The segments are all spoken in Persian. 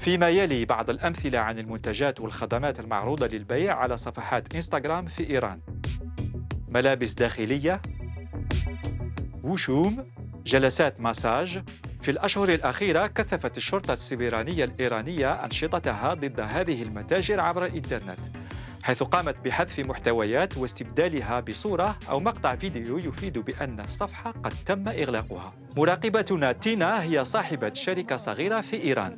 فيما يلي بعض الأمثلة عن المنتجات والخدمات المعروضة للبيع على صفحات إنستغرام في إيران: ملابس داخلية، وشوم، جلسات ماساج. في الأشهر الأخيرة كثفت الشرطة السبرانية الإيرانية أنشطتها ضد هذه المتاجر عبر الإنترنت، حيث قامت بحذف محتويات واستبدالها بصورة أو مقطع فيديو يفيد بأن الصفحة قد تم إغلاقها. مراقبتنا تينا هي صاحبة شركة صغيرة في إيران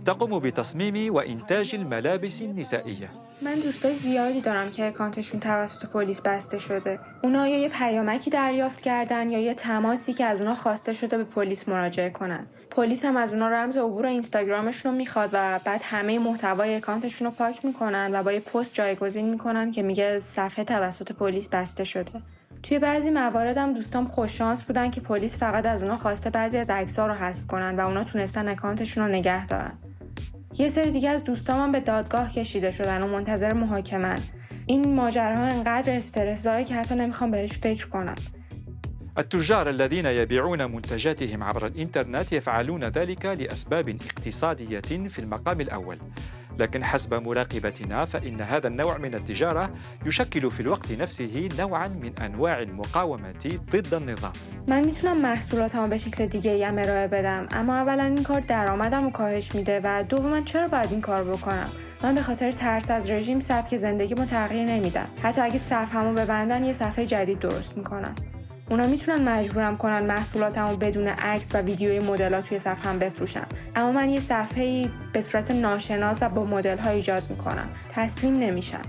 تقوم بتصميم وإنتاج الملابس النسائية. من دوستای زیادی دارم که اکانتشون توسط پلیس بسته شده. اونا یا یه پیامکی دریافت کردن یا یه تماسی که از اونا خواسته شده به پلیس مراجعه کنن. پلیس هم از اونا رمز عبور اینستاگرامشون رو میخواد و بعد همه محتوای اکانتشون رو پاک میکنن و با یه پست جایگزین میکنن که میگه صفحه توسط پلیس بسته شده. توی بعضی موارد هم دوستام خوششانس بودن که پلیس فقط از اونا خواسته بعضی از عکس‌ها رو حذف کنن و اونا تونستن اکانتشون رو نگه دارن. یه سری دیگه از دوستام به دادگاه کشیده شدن و منتظر محاکمه‌ان. این ماجراها انقدر استرس‌زایی که حتی نمیخوام بهش فکر کنم. التجار الذين يبيعون منتجاتهم عبر الإنترنت يفعلون ذلك لأسباب اقتصادية في المقام الأول، لكن حسب مراقبتنا فإن هذا النوع من التجارة يشكل في الوقت نفسه نوعاً من أنواع المقاومة ضد النظام. من میتونم محصولاتمو به شکل دیگه‌ای هم ارائه بدم، اما اولا این کار درآمدمو کاهش میده و دوما چرا باید این کار بکنم؟ من به خاطر ترس از رژیم سبک زندگیمو تغییر نمیدم. حتی اگه صفحه‌مو ببندن یه صفحه جدید درست میکنن. اونا میتونن مجبورم کنن محصولاتمو بدون عکس و ویدیوی مدل‌ها توی صفحه‌ام بفروشم، اما من یه صفحه‌ای به صورت ناشناس و با مدل‌ها ایجاد میکنم. تسلیم نمیشم.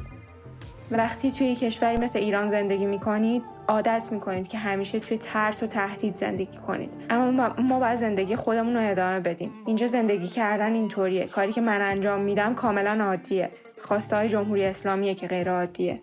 وقتی توی کشوری مثل ایران زندگی میکنید عادت میکنید که همیشه توی ترس و تهدید زندگی کنید، اما ما باید زندگی خودمون رو ادامه بدیم. اینجا زندگی کردن اینطوریه. کاری که من انجام میدم کاملا عادیه. خواسته‌های جمهوری اسلامیه که غیر عادیه.